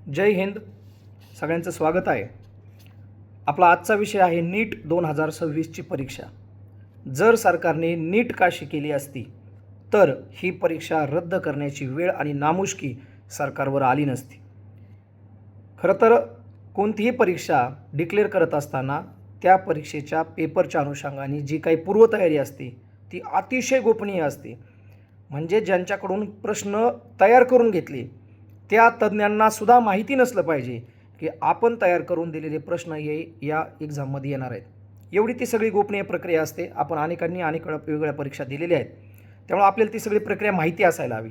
जय हिंद. सगळ्यांचं स्वागत आहे. आपला आजचा विषय आहे नीट 2026ची परीक्षा. जर सरकारने नीट काशी केली असती तर ही परीक्षा रद्द करण्याची वेळ आणि नामुष्की सरकारवर आली नसती. खरं तर कोणतीही परीक्षा डिक्लेअर करत असताना त्या परीक्षेच्या पेपरच्या अनुषंगाने जी काही पूर्वतयारी असते ती अतिशय गोपनीय असते. म्हणजे ज्यांच्याकडून प्रश्न तयार करून घेतले त्या तज्ज्ञांनासुद्धा माहिती नसलं पाहिजे की आपण तयार करून दिलेले प्रश्न हे या एक्झाममध्ये येणार आहेत. एवढी ती सगळी गोपनीय प्रक्रिया असते. आपण अनेकांनी अनेक वेगवेगळ्या परीक्षा दिलेल्या आहेत, त्यामुळे आपल्याला ती सगळी प्रक्रिया माहिती असायला हवी.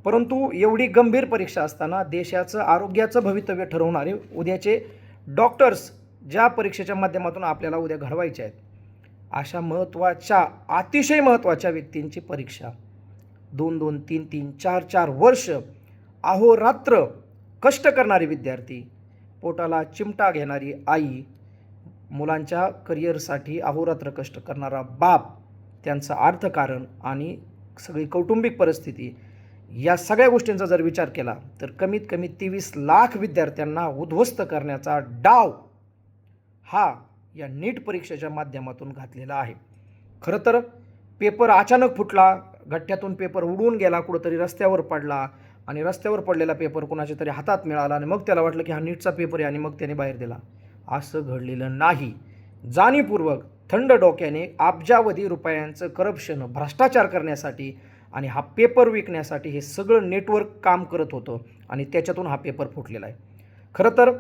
परंतु एवढी गंभीर परीक्षा असताना देशाचं आरोग्याचं भवितव्य ठरवणारे उद्याचे डॉक्टर्स ज्या परीक्षेच्या माध्यमातून आपल्याला उद्या घडवायचे आहेत अशा महत्त्वाच्या अतिशय महत्त्वाच्या व्यक्तींची परीक्षा 2-2, 3-3, 4-4 वर्ष अहोरात्र कष्ट करणारे विद्यार्थी, पोटाला चिमटा घेणारी आई, मुलांच्या करिअरसाठी अहोरात्र कष्ट करणारा बाप, त्यांचं अर्थकारण आणि सगळी कौटुंबिक परिस्थिती या सगळ्या गोष्टींचा जर विचार केला तर कमीत कमी 23 लाख विद्यार्थ्यांना उद्ध्वस्त करण्याचा डाव हा या नीट परीक्षेच्या माध्यमातून घातलेला आहे. खरं तर पेपर अचानक फुटला, गठ्ठ्यातून पेपर उडून गेला, कुठंतरी रस्त्यावर पडला आणि रस्त्यावर पडलेला पेपर कोणाच्या तरी हातात मिळाला आणि मग त्याला वाटलं की हा नीटचा पेपर आहे आणि मग त्याने बाहेर दिला. असं घडलेलं नाही. जाणीवपूर्वक थंड डोक्याने अब्जावधी रुपयांचं करप्शन, भ्रष्टाचार करण्यासाठी आणि हा पेपर विकण्यासाठी हे सगळं नेटवर्क काम करत होतं आणि त्याच्यातून हा पेपर फुटलेला आहे. खरं तर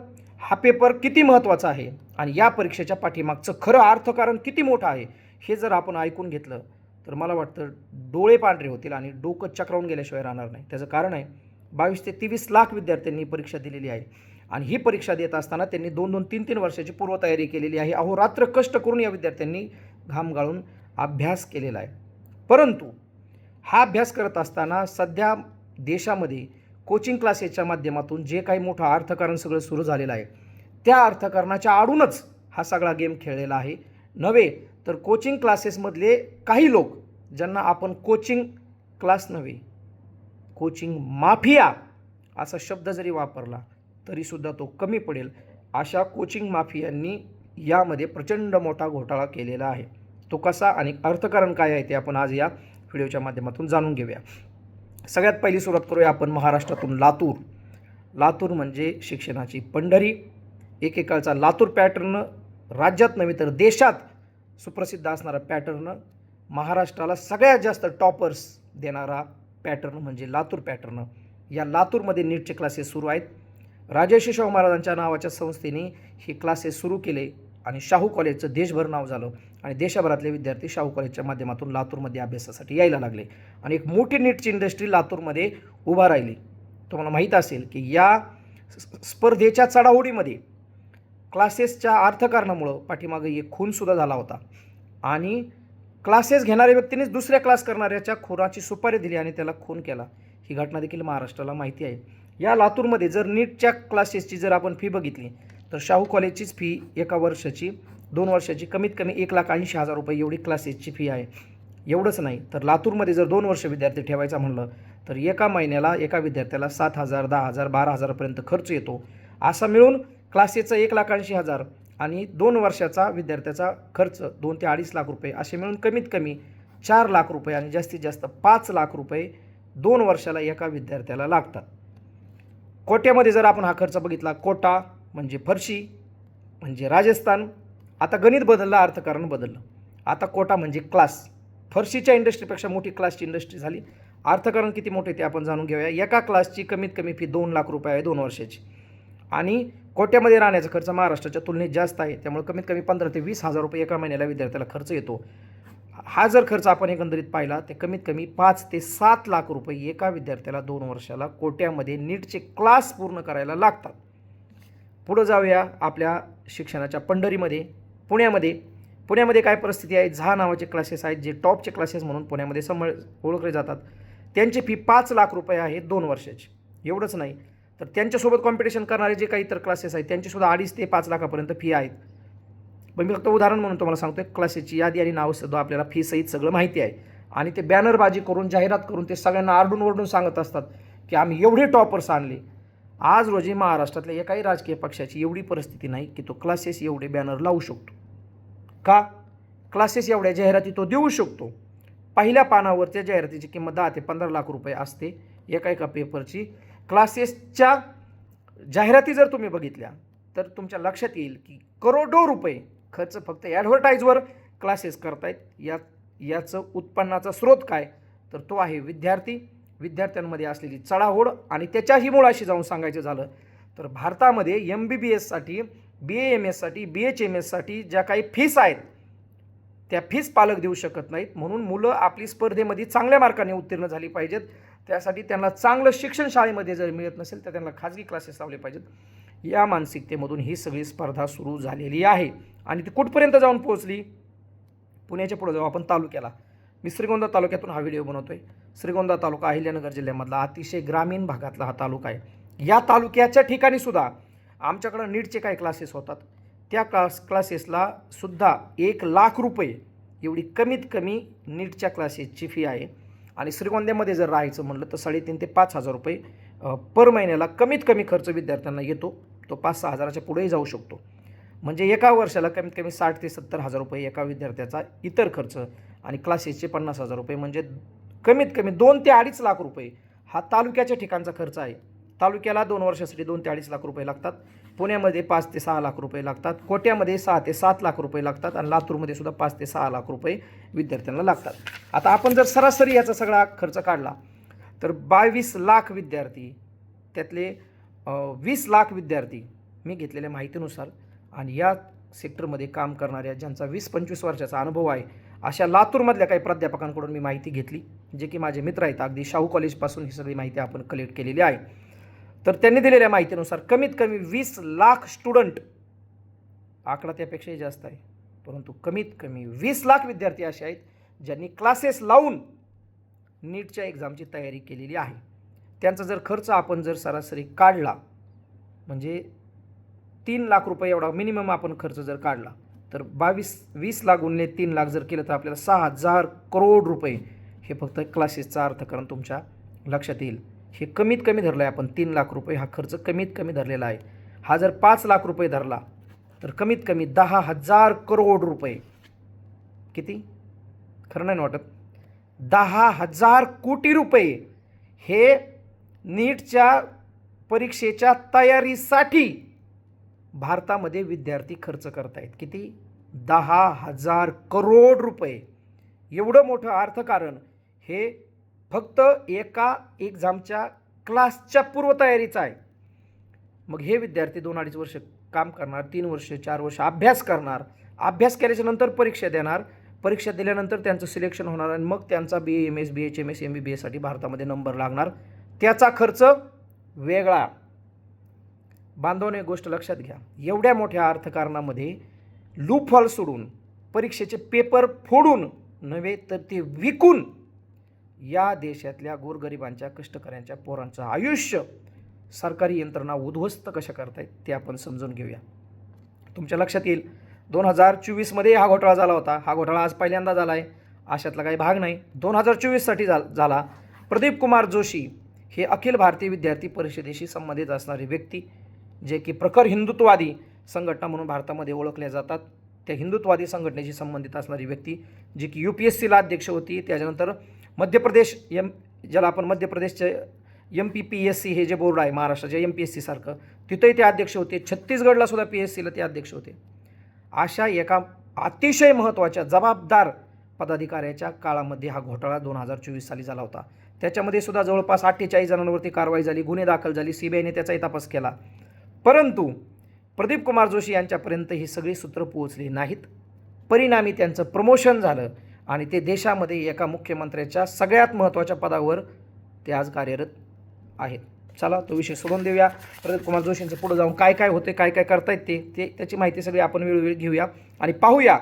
हा पेपर किती महत्त्वाचा आहे आणि या परीक्षेच्या पाठीमागचं खरं अर्थकारण किती मोठं आहे हे जर आपण ऐकून घेतलं तर मला वाटतं डोळे पांढरे होतील आणि डोकं चक्रावून गेल्याशिवाय राहणार नाही. त्याचं कारण आहे 22 ते 23 लाख विद्यार्थ्यांनी परीक्षा दिलेली आहे आणि ही परीक्षा देत असताना त्यांनी 2-2, 3-3 वर्षाची पूर्वतयारी केलेली आहे. अहोरात्र कष्ट करून या विद्यार्थ्यांनी घाम गाळून अभ्यास केलेला आहे. परंतु हा अभ्यास करत असताना सध्या देशामध्ये कोचिंग क्लासेसच्या माध्यमातून जे काही मोठं अर्थकारण सगळं सुरू झालेलं आहे त्या अर्थकारणाच्या आडूनच हा सगळा गेम खेळलेला आहे. नव्हे तर कोचिंग क्लासेसमधले काही लोक, ज्यांना आपण कोचिंग क्लास नव्हे कोचिंग माफिया असा शब्द जरी वापरला तरीसुद्धा तो कमी पडेल, अशा कोचिंग माफियांनी यामध्ये प्रचंड मोठा घोटाळा केलेला आहे. तो कसा आणि अर्थकारण काय आहे ते आपण आज या व्हिडिओच्या माध्यमातून जाणून घेऊया. सगळ्यात पहिली सुरुवात करूया आपण महाराष्ट्रातून. लातूर म्हणजे शिक्षणाची पंढरी. एकेकाळचा लातूर पॅटर्न राज्यात नव्हे तर देशात सुप्रसिद्ध असणारा पॅटर्न, महाराष्ट्राला सगळ्यात जास्त टॉपर्स देणारा पॅटर्न म्हणजे लातूर पॅटर्न. या लातूरमध्ये नीटचे क्लासेस सुरू आहेत. राजर्षी शाहू महाराजांच्या नावाच्या संस्थेने हे क्लासेस सुरू केले आणि शाहू कॉलेजचं देशभर नाव झालं आणि देशभरातले विद्यार्थी शाहू कॉलेजच्या माध्यमातून लातूरमध्ये अभ्यासासाठी यायला लागले आणि एक मोठी नीटची इंडस्ट्री लातूरमध्ये उभा राहिली. तुम्हाला माहीत असेल की या स्पर्धेच्या चढाओढीमध्ये क्लासेसच्या अर्थकारणामुळं पाठीमागे एक खूनसुद्धा झाला होता आणि क्लासेस घेणाऱ्या व्यक्तीनेच दुसऱ्या क्लास करणाऱ्याच्या खुनाची सुपारी दिली आणि त्याला खून केला. ही घटना देखील महाराष्ट्राला माहिती आहे. या लातूरमध्ये जर नीटच्या क्लासेसची जर आपण फी बघितली तर शाहू कॉलेजचीच फी एका वर्षाची 2 वर्षाची कमीत कमी 1,80,000 रुपये एवढी क्लासेसची फी आहे. एवढंच नाही तर लातूरमध्ये जर 2 वर्ष विद्यार्थी ठेवायचा म्हणलं तर एका महिन्याला एका विद्यार्थ्याला 7,000, 10,000, 12,000पर्यंत खर्च येतो. असा मिळून क्लासेसचा 1,80,000 आणि 2 वर्षाचा विद्यार्थ्याचा खर्च 2 ते 2.5 लाख रुपये असे मिळून कमीत कमी 4 लाख रुपये आणि जास्तीत जास्त 5 लाख रुपये 2 वर्षाला एका विद्यार्थ्याला लागतात. कोट्यामध्ये जर आपण हा खर्च बघितला, कोटा म्हणजे फरशी म्हणजे राजस्थान. आता गणित बदललं, अर्थकारण बदललं. आता कोटा म्हणजे क्लास. फरशीच्या इंडस्ट्रीपेक्षा मोठी क्लासची इंडस्ट्री झाली. अर्थकारण किती मोठे ते आपण जाणून घेऊया. एका क्लासची कमीत कमी फी 2 लाख रुपये आहे 2 वर्षाची आणि कोट्यामध्ये राहण्याचा खर्च महाराष्ट्राच्या तुलनेत जास्त आहे. त्यामुळे कमीत कमी 15,000 ते 20,000 रुपये एका महिन्याला विद्यार्थ्याला खर्च येतो. हा जर खर्च आपण एकंदरीत पाहिला तर कमीत कमी 5 ते 7 लाख रुपये एका विद्यार्थ्याला 2 वर्षाला कोट्यामध्ये नीटचे क्लास पूर्ण करायला लागतात. पुढं जाऊया आपल्या शिक्षणाच्या पंढरीमध्ये, पुण्यामध्ये काय परिस्थिती आहे. झा नावाचे क्लासेस आहेत जे टॉपचे क्लासेस म्हणून पुण्यामध्ये ओळखले जातात. त्यांची फी 5 लाख रुपये आहे 2 वर्षाची. एवढंच नाही तर त्यांच्यासोबत कॉम्पिटिशन करणारे जे काही इतर क्लासेस आहेत त्यांचीसुद्धा 2.5 ते 5 लाखापर्यंत फी आहेत. पण मी फक्त उदाहरण म्हणून तुम्हाला सांगतो आहे. क्लासेसची यादी आणि नावसुद्धा आपल्याला फी सहित सगळं माहिती आहे आणि ते बॅनरबाजी करून, जाहिरात करून ते सगळ्यांना आरडून ओरडून सांगत असतात की आम्ही एवढे टॉपर्स आणले. आज रोजी महाराष्ट्रातल्या एकाही राजकीय पक्षाची एवढी परिस्थिती नाही की तो क्लासेस एवढे बॅनर लावू शकतो. का? क्लासेस एवढ्या जाहिराती तो देऊ शकतो. पहिल्या पानावरच्या जाहिरातीची किंमत 10 ते 15 लाख रुपये असते एका पेपरची. क्लासेसच्या जाहिराती जर तुम्ही बघितल्या तर तुमच्या लक्षात येईल की करोडो रुपये खर्च फक्त ॲडव्हर्टाईजवर क्लासेस करतायत. याचं उत्पन्नाचा स्रोत काय? तर तो आहे विद्यार्थ्यांमध्ये असलेली चढाओढ. आणि त्याच्याही मुळाशी जाऊन सांगायचं झालं तर भारतामध्ये MBBSसाठी, BAMSसाठी, BHMSसाठी ज्या काही फीस आहेत त्या फीस पालक देऊ शकत नाहीत. म्हणून मुलं आपली स्पर्धेमध्ये चांगल्या मार्काने उत्तीर्ण झाली पाहिजेत. त्यासाठी त्यांना चांगलं शिक्षण शाळेमध्ये जर मिळत नसेल तर त्यांना खाजगी क्लासेस लावले पाहिजेत. या मानसिकतेमधून ही सगळी स्पर्धा सुरू झालेली आहे. आणि ती कुठपर्यंत जाऊन पोहोचली? पुण्याच्या पुढे जाऊ आपण तालुक्याला. मी श्रीगोंदा तालुक्यातून हा व्हिडिओ बनवतोय. श्रीगोंदा तालुका अहिल्यानगर जिल्ह्यामधला अतिशय ग्रामीण भागातला हा तालुका आहे. या तालुक्याच्या ठिकाणी सुद्धा आमच्याकडं नीटचे काही क्लासेस होतात. त्या क्लासेसला सुद्धा 1 लाख रुपये एवढी कमीत कमी नीटच्या क्लासेसची फी आहे. आणि श्रीगोंद्यामध्ये जर राहायचं म्हणलं तर 3,500 ते 5,000 रुपये पर महिन्याला कमीत कमी खर्च विद्यार्थ्यांना येतो. तो 5-6 हजाराच्या पुढेही जाऊ शकतो. म्हणजे एका वर्षाला कमीत कमी 60,000 ते 70,000 रुपये एका विद्यार्थ्याचा इतर खर्च. आणि क्लासेसचे 50,000 रुपये म्हणजे कमीत कमी 2 ते 2.5 लाख रुपये हा तालुक्याच्या ठिकाणचा खर्च आहे. तालुक्याला 2 वर्षासाठी 2 ते 2.5 लाख रुपये लागतात. पुण्यामध्ये 5 ते 6 लाख रुपये लागतात. कोट्यामध्ये 6 ते 7 लाख रुपये लागतात. आणि लातूरमध्ये सुद्धा 5 ते 6 लाख रुपये विद्यार्थ्यांना लागतात. आता आपण जर सरासरी याचा सगळा खर्च काढला तर 22 लाख विद्यार्थी, त्यातले 20 लाख विद्यार्थी मी घेतलेल्या माहितीनुसार आणि या सेक्टरमध्ये काम करणाऱ्या ज्यांचा 20-25 वर्षाचा अनुभव आहे अशा लातूरमधल्या काही प्राध्यापकांकडून मी माहिती घेतली, जे की माझे मित्र आहेत. अगदी शाहू कॉलेजपासून ही सगळी माहिती आपण कलेक्ट केलेली आहे. तर त्यांनी दिलेल्या माहितीनुसार कमीत कमी 20 लाख स्टुडंट, आकडा त्यापेक्षाही जास्त आहे, परंतु कमीत कमी 20 लाख विद्यार्थी असे आहेत ज्यांनी क्लासेस लावून नीटच्या एक्झामची तयारी केलेली आहे. त्यांचा जर खर्च आपण जर सरासरी काढला म्हणजे 3 लाख रुपये एवढा मिनिमम आपण खर्च जर काढला तर 20 लाख गुणिले 3 लाख जर केलं तर आपल्याला 6,000 करोड रुपये हे फक्त क्लासेसचा अर्थकारण तुमच्या लक्षात येईल. हे कमीत कमी धरलं आहे आपण. 3 लाख रुपये हा खर्च कमीत कमी धरलेला आहे. हा जर 5 लाख रुपये धरला तर कमीत कमी 10,000 करोड रुपये. किती? खरं नाही वाटत? 10,000 कोटी रुपये हे नीटच्या परीक्षेच्या तयारीसाठी भारतामध्ये विद्यार्थी खर्च करतायत. किती? 10,000 करोड रुपये. एवढं मोठं अर्थकारण हे फक्त एका एक्झामच्या क्लासच्या पूर्वतयारीचं आहे. मग हे विद्यार्थी 2-2.5 वर्ष काम करणार, 3 वर्ष 4 वर्ष अभ्यास करणार. अभ्यास केल्याच्या नंतर परीक्षा देणार. परीक्षा दिल्यानंतर त्यांचं सिलेक्शन होणार आणि मग त्यांचा BAMS, BHMS, MBBSसाठी भारतामध्ये नंबर लागणार. त्याचा खर्च वेगळा. बांधवने गोष्ट लक्षात घ्या. एवढ्या मोठ्या अर्थकारणामध्ये लूपहॉल सोडून, परीक्षेचे पेपर फोडून नव्हे तर ते विकून या देशातल्या गोरगरिबांच्या, कष्टकऱ्यांच्या पोरांचं आयुष्य सरकारी यंत्रणा उद्ध्वस्त कशा करतायत ते आपण समजून घेऊया. तुमच्या लक्षात येईल 2024मध्ये हा घोटाळा झाला होता. हा घोटाळा आज पहिल्यांदा झाला आहे, अशातला काही भाग नाही. 2024साठी झाला. प्रदीप कुमार जोशी हे अखिल भारतीय विद्यार्थी परिषदेशी संबंधित असणारी व्यक्ती, जे की प्रखर हिंदुत्ववादी संघटना म्हणून भारतामध्ये ओळखल्या जातात. त्या हिंदुत्ववादी संघटनेशी संबंधित असणारी व्यक्ती जी की UPSCला अध्यक्ष होती. त्याच्यानंतर मध्य प्रदेश ज्याला आपण मध्य प्रदेशचे MPPSC हे जे बोर्ड आहे महाराष्ट्राच्या MPSC सारखं, तिथंही ते अध्यक्ष होते. छत्तीसगडला सुद्धा PSCला ते अध्यक्ष होते. अशा एका अतिशय महत्त्वाच्या जबाबदार पदाधिकाऱ्याच्या काळामध्ये हा घोटाळा 2024 साली झाला होता. त्याच्यामध्ये सुद्धा जवळपास 48 जणांवरती कारवाई झाली, गुन्हे दाखल झाली, CBIने त्याचाही तपास केला. परंतु प्रदीप कुमार जोशी यांच्यापर्यंत ही सगळी सूत्र पोहोचली नाहीत. परिणामी त्यांचं प्रमोशन झालं आणि ते देशामध्ये एका मुख्यमंत्र्याच्या सगळ्यात महत्त्वाच्या पदावर ते आज कार्यरत आहेत. चला तो विषय सोडून देऊया. प्रदीप कुमार जोशींचं पुढे जाऊन काय काय होते, काय काय करतायत त्याची माहिती सगळी आपण वेळोवेळी घेऊया आणि पाहूया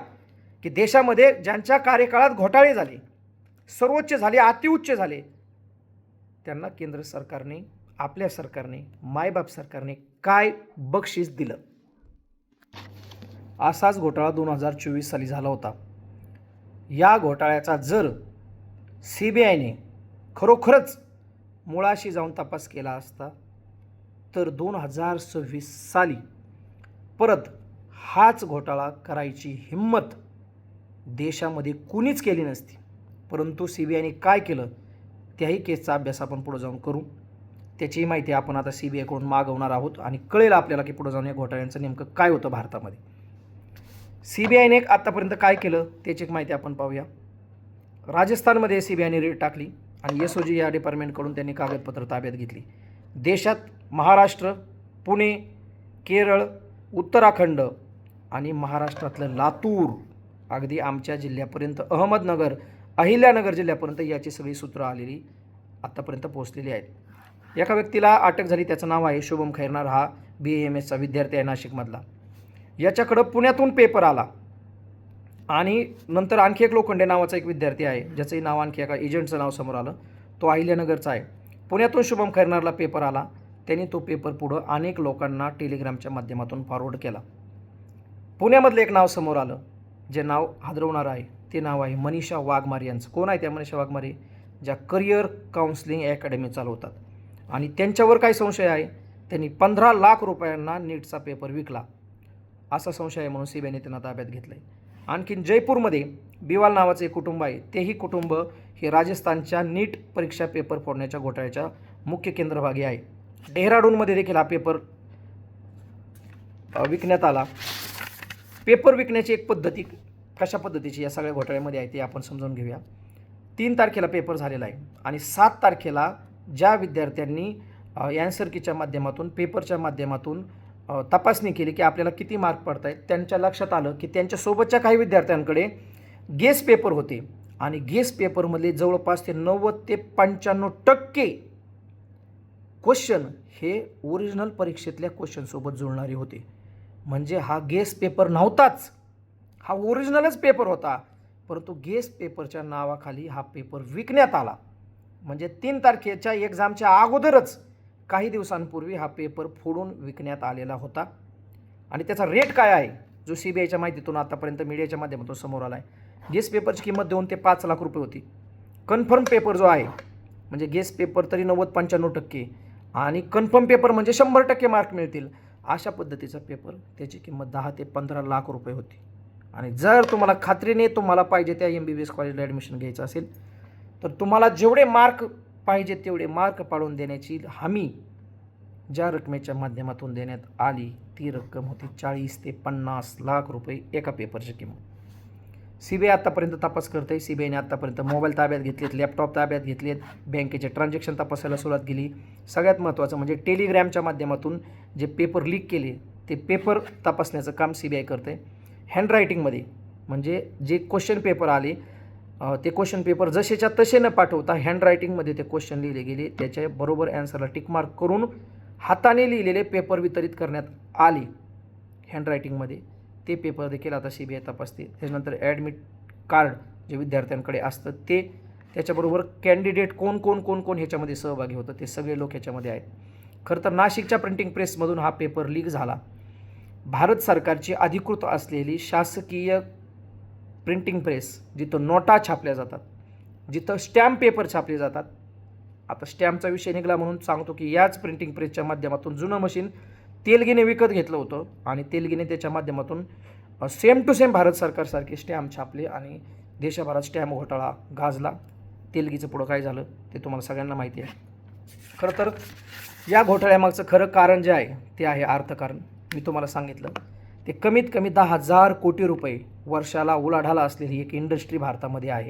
की देशामध्ये ज्यांच्या कार्यकाळात घोटाळे झाले, सर्वोच्च झाले, अतिउच्च झाले, त्यांना केंद्र सरकारने, आपल्या सरकारने, मायबाप सरकारने काय बक्षीस दिलं. असाच घोटाळा 2024 साली झाला होता. या घोटाळ्याचा जर CBIने खरोखरच मुळाशी जाऊन तपास केला असता तर 2026 साली परत हाच घोटाळा करायची हिम्मत देशामध्ये कुणीच केली नसती. परंतु CBIने काय केलं त्याही केसचा अभ्यास आपण पुढे जाऊन करू. त्याची माहिती आपण आता CBIकडून मागवणार आहोत आणि कळेल आपल्याला की पुढे जाऊन या घोटाळ्यांचं नेमकं काय होतं भारतामध्ये. CBIने आत्तापर्यंत काय केलं त्याची एक माहिती आपण पाहूया. राजस्थानमध्ये CBIने रेड टाकली आणि SOG या डिपार्टमेंटकडून त्यांनी कागदपत्र ताब्यात घेतली. देशात महाराष्ट्र, पुणे, केरळ, उत्तराखंड आणि महाराष्ट्रातलं लातूर अगदी आमच्या जिल्ह्यापर्यंत, अहमदनगर, अहिल्यानगर जिल्ह्यापर्यंत याची सगळी सूत्रं आलेली आत्तापर्यंत पोहोचलेली आहेत. एका व्यक्तीला अटक झाली, त्याचं नाव आहे शुभम खैरनार. हा BAMSचा विद्यार्थी आहे नाशिकमधला. याच्याकडं पुण्यातून पेपर आला आणि नंतर आणखी एक लोखंडे नावाचा एक विद्यार्थी आहे ज्याचंही नाव आणखी एका एजंटचं नाव समोर आलं. तो अहिल्यानगरचा आहे. पुण्यातून शुभम खैरनारला पेपर आला. त्यांनी तो पेपर पुढं अनेक लोकांना टेलिग्रामच्या माध्यमातून फॉरवर्ड केला. पुण्यामधलं एक नाव समोर आलं जे नाव हादरवणार आहे. ते नाव आहे मनीषा वाघमारे यांचं. कोण आहे त्या मनीषा वाघमारे? ज्या करिअर काउन्सिलिंग अकॅडमी चालवतात आणि त्यांच्यावर काय संशय आहे? त्यांनी 15 लाख रुपयांना नीटचा पेपर विकला असा संशय आहे म्हणून CBIने त्यांना ताब्यात घेतलं आहे. आणखीन जयपूरमध्ये बिवाल नावाचं एक कुटुंब आहे. तेही कुटुंब हे राजस्थानच्या नीट परीक्षा पेपर फोडण्याच्या घोटाळ्याच्या मुख्य केंद्रभागी आहे. डेहराडूनमध्ये देखील हा पेपर विकण्यात आला. पेपर विकण्याची एक पद्धती कशा पद्धतीची या सगळ्या घोटाळ्यामध्ये आहे ते आपण समजून घेऊया. 3 तारखेला पेपर झालेला आहे आणि 7 तारखेला ज्या विद्यार्थ्यांनी ॲन्सर कीच्या माध्यमातून, पेपरच्या माध्यमातून तपासणी केली की आपल्याला किती मार्क पडत आहेत, त्यांच्या लक्षात आलं की त्यांच्यासोबतच्या काही विद्यार्थ्यांकडे गेस पेपर होते आणि गेस पेपरमधले जवळपास ते 90 ते 95% क्वेश्चन हे ओरिजिनल परीक्षेतल्या क्वेश्चनसोबत जुळणारे होते. म्हणजे हा गेस पेपर नव्हताच, हा ओरिजिनलच पेपर होता, परंतु गेस पेपरच्या नावाखाली हा पेपर विकण्यात आला. म्हणजे 3 तारखेच्या एक्झामच्या अगोदरच काही दिवसांपूर्वी हा पेपर फोडून विकण्यात आलेला होता. आणि त्याचा रेट काय आहे जो CBIच्या माहितीतून आतापर्यंत मीडियाच्या माध्यमातून समोर आला आहे. गेस पेपरची किंमत 2 ते 5 लाख रुपये होती. कन्फर्म पेपर जो आहे म्हणजे गेस पेपर तरी 90-95% आणि कन्फर्म पेपर म्हणजे 100% मार्क मिळतील अशा पद्धतीचा पेपर, त्याची किंमत 10 ते 15 लाख रुपये होती. आणि जर तुम्हाला खात्रीने तुम्हाला पाहिजे त्या MBBS कॉलेजला ॲडमिशन घ्यायचं असेल तर तुम्हाला जेवढे मार्क पाहिजे तेवढे मार्क पाडून देण्याची हमी ज्या रकमेच्या माध्यमातून देण्यात आली ती रक्कम होती 40 ते 50 लाख रुपये एका पेपरची किंमत. CBI आत्तापर्यंत तपास करते. CBIने आत्तापर्यंत मोबाईल ताब्यात घेतलेत, लॅपटॉप ताब्यात घेतलेत, बँकेचे ट्रान्झॅक्शन तपासायला सुरुवात केली. सगळ्यात महत्त्वाचं म्हणजे टेलिग्रामच्या माध्यमातून जे पेपर लीक केले ते पेपर तपासण्याचं काम CBI करते. हँडरायटिंगमध्ये म्हणजे जे क्वेश्चन पेपर आले ते क्वेश्चन पेपर जसेच्या तसे न पाठवता हँडरायटिंगमध्ये ते क्वेश्चन लिहिले गेले, त्याच्याबरोबर ॲन्सरला टिकमार्क करून हाताने लिहिलेले पेपर वितरित करण्यात आले हँडरायटिंगमध्ये. ते पेपर देखील आता CBI तपासते. त्याच्यानंतर ॲडमिट कार्ड जे विद्यार्थ्यांकडे असतं ते, त्याच्याबरोबर कॅन्डिडेट कोण ह्याच्यामध्ये सहभागी होतं ते सगळे लोक ह्याच्यामध्ये आहेत. खरं तर नाशिकच्या प्रिंटिंग प्रेसमधून हा पेपर लीक झाला. भारत सरकारची अधिकृत असलेली शासकीय प्रिंटिंग प्रेस जिथं नोटा छापल्या जातात, जिथं स्टॅम्प पेपर छापले जातात. आता स्टॅम्पचा विषय निघाला म्हणून सांगतो की याच प्रिंटिंग प्रेसच्या माध्यमातून जुनं मशीन तेलगीने विकत घेतलं होतं आणि तेलगीने त्याच्या माध्यमातून सेम टू सेम भारत सरकारसारखे स्टॅम्प छापले आणि देशभरात स्टॅम्प घोटाळा गाजला. तेलगीचं पुढं काय झालं ते तुम्हाला सगळ्यांना माहिती आहे. खरं तर या घोटाळ्यामागचं खरं कारण जे आहे ते आहे अर्थकारण. मी तुम्हाला सांगितलं ते कमीत कमी 10,000 कोटी रुपये वर्षाला उलाढाला असलेली एक इंडस्ट्री भारतामध्ये आहे.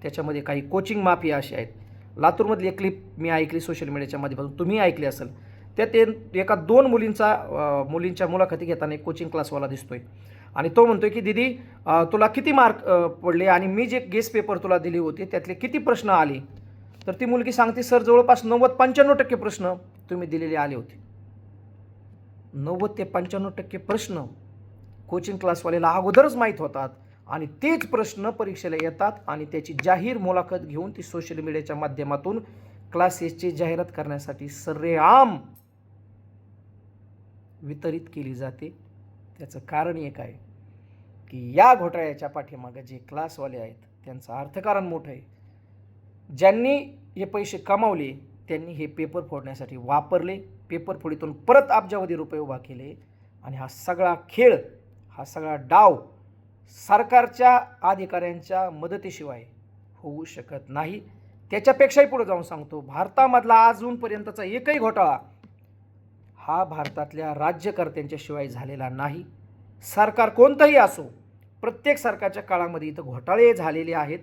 त्याच्यामध्ये काही कोचिंग माफिया अशी आहेत. लातूरमधली एक क्लिप मी ऐकली सोशल मीडियाच्या माध्यमातून, तुम्ही ऐकली असेल. त्यात एका 2 मुलींच्या मुलाखती घेताना एक कोचिंग क्लासवाला दिसतोय आणि तो म्हणतोय की दीदी तुला किती मार्क पडले आणि मी जे गेस पेपर तुला दिले होते त्यातले किती प्रश्न आले. तर ती मुलगी सांगते सर जवळपास 90-95% प्रश्न तुम्ही दिलेले आले होते. 90 ते 95% प्रश्न कोचिंग क्लासवाल्याला अगोदरच माहीत होतात आणि तेच प्रश्न परीक्षेला येतात आणि त्याची जाहीर मुलाखत घेऊन ती सोशल मीडियाच्या माध्यमातून क्लासेसची जाहिरात करण्यासाठी सर्रेआम वितरित केली जाते. त्याचं कारण एक आहे की या घोटाळ्याच्या पाठीमागे जे क्लासवाले आहेत त्यांचं अर्थकारण मोठं आहे. ज्यांनी हे पैसे कमावले त्यांनी हे पेपर फोडण्यासाठी वापरले पेपरफोडीतून परत अब्जावधी रुपये उभा केले आणि हा सगळा खेळ, हा सगळा डाव सरकारच्या अधिकाऱ्यांच्या मदतीशिवाय होऊ शकत नाही. त्याच्यापेक्षाही पुढे जाऊन सांगतो, भारतामधला अजूनपर्यंतचा एकही घोटाळा हा भारतातल्या राज्यकर्त्यांच्या शिवाय झालेला नाही. सरकार कोणतंही असो, प्रत्येक सरकारच्या काळामध्ये इथं घोटाळे झालेले आहेत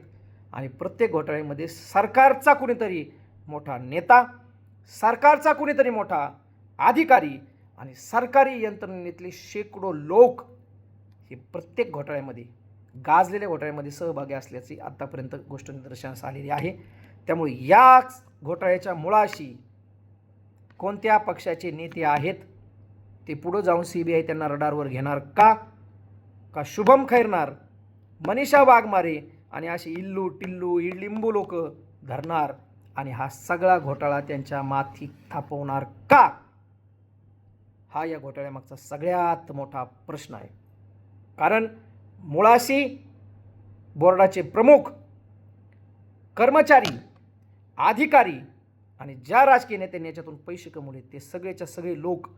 आणि प्रत्येक घोटाळ्यामध्ये सरकारचा कुणीतरी मोठा नेता, सरकारचा कुणीतरी मोठा अधिकारी आणि सरकारी यंत्रणेतले शेकडो लोक हे प्रत्येक घोटाळ्यामध्ये, गाजलेल्या घोटाळ्यामध्ये सहभागी असल्याची आत्तापर्यंत गोष्ट निदर्शनास आलेली आहे. त्यामुळे या घोटाळ्याच्या मुळाशी कोणत्या पक्षाचे नेते आहेत, ते पुढं जाऊन CBI त्यांना रडारवर घेणार का शुभम खैरनार, मनीषा वाघमारे आणि असे इल्लू टिल्लू इडलिंबू लोक धरणार आणि हा सगळा घोटाळा त्यांच्या माथी थापवणार का? हा या घोटाळ्यामागचा सगळ्यात मोठा प्रश्न आहे. कारण मुळाशी बोर्डाचे प्रमुख, कर्मचारी, अधिकारी आणि ज्या राजकीय नेत्यांनी याच्यातून पैसे कमवले ते सगळेच्या सगळे लोक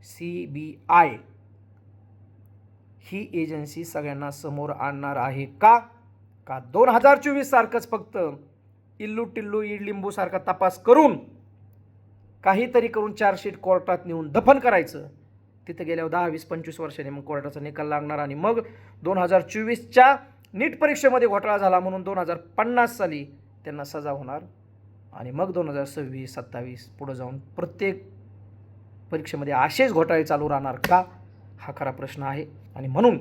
CBI ही एजन्सी सगळ्यांना समोर आणणार आहे का 2024 सारखंच फक्त इल्लू टिल्लू इडलिंबू सारखा तपास करून काहीतरी करून चार्जशीट कोर्टात नेऊन दफन करायचं, तिथे गेल्यावर 10, 20, 25 वर्षांनी मग कोर्टाचा निकाल लागणार आणि मग 2024च्या नीट परीक्षेमध्ये घोटाळा झाला म्हणून 2050 साली त्यांना सजा होणार आणि मग 2026, 27 पुढे जाऊन प्रत्येक परीक्षेमध्ये असेच घोटाळे चालू राहणार का? हा खरा प्रश्न आहे. आणि म्हणून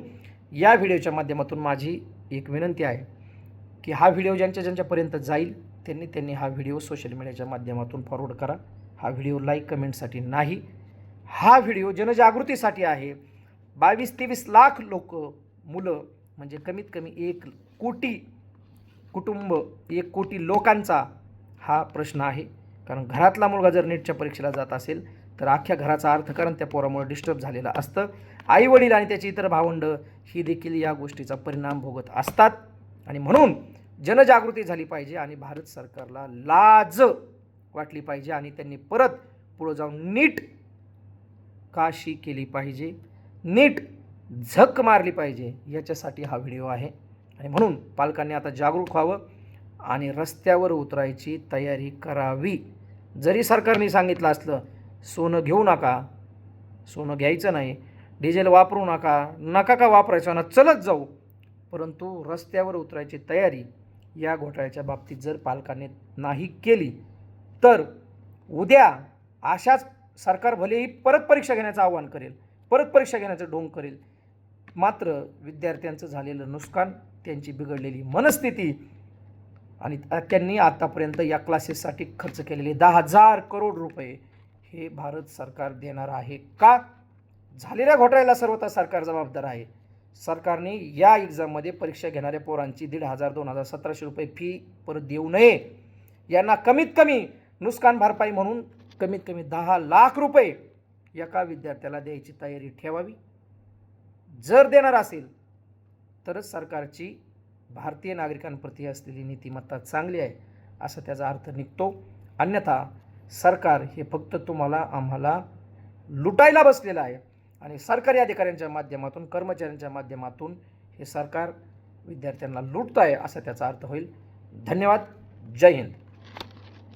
या व्हिडिओच्या माध्यमातून माझी एक विनंती आहे की हा व्हिडिओ ज्यांच्यापर्यंत जाईल त्यांनी हा व्हिडिओ सोशल मीडियाच्या माध्यमातून फॉरवर्ड करा. हा व्हिडिओ लाईक कमेंटसाठी नाही, हा व्हिडिओ जनजागृतीसाठी आहे. 22-23 लाख लोक, मुलं म्हणजे कमीत कमी 1 कोटी कुटुंब, 1 कोटी लोकांचा हा प्रश्न आहे. कारण घरातला मुलगा जर नीटच्या परीक्षेला जात असेल तर अख्ख्या घराचा अर्थकारण त्या पोरामुळे डिस्टर्ब झालेलं असतं. आईवडील आणि त्याची इतर भावंड ही देखील या गोष्टीचा परिणाम भोगत असतात आणि म्हणून जनजागृती झाली पाहिजे आणि भारत सरकारला लाज वाटली पाहिजे आणि त्यांनी परत पुढे जाऊन नीट काशी केली पाहिजे, नीट झक मारली पाहिजे, याच्यासाठी हा व्हिडिओ आहे. आणि म्हणून पालकांनी आता जागरूक व्हावं आणि रस्त्यावर उतरायची तयारी करावी. जरी सरकारने सांगितलं असलं सोनं घेऊ नका, सोनं घ्यायचं नाही, डिझेल वापरू नका का वापरायचं ना, चलत जाऊ, परंतु रस्त्यावर उतरायची तयारी या घोटाळ्याच्या बाबतीत जर पालकांनी नाही केली तर उद्या अशाच सरकार भलेही परत परीक्षा घेण्याचं आव्हान करेल, परत परीक्षा घेण्याचं ढोंग करेल, मात्र विद्यार्थ्यांचं झालेलं नुकसान, त्यांची बिघडलेली मनस्थिती आणि त्यांनी आतापर्यंत या क्लासेससाठी खर्च केलेले 10,000 करोड रुपये हे भारत सरकार देणार आहे का? झालेल्या घोटाळ्याला सर्वथा सरकार जबाबदार आहे. सरकारने या एक्झाममध्ये परीक्षा घेणाऱ्या पोरांची 1,500, 2,000, 1,700 रुपये फी परत देऊ नये. यांना कमीत कमी नुकसान भरपाई म्हणून कमीत कमी 10 लाख रुपये एका विद्यार्थ्याला द्यायची तयारी ठेवावी. जर देणार असेल तरच सरकारची भारतीय नागरिकांप्रती असलेली नीतिमत्ता चांगली आहे असा त्याचा अर्थ निघतो. अन्यथा सरकार हे फक्त तुम्हाला आम्हाला लुटायला बसलेलं आहे आणि सरकारी अधिकाऱ्यांच्या माध्यमातून, कर्मचाऱ्यांच्या माध्यमातून हे सरकार विद्यार्थ्यांना लुटत आहे असा त्याचा अर्थ होईल. धन्यवाद. जय हिंद.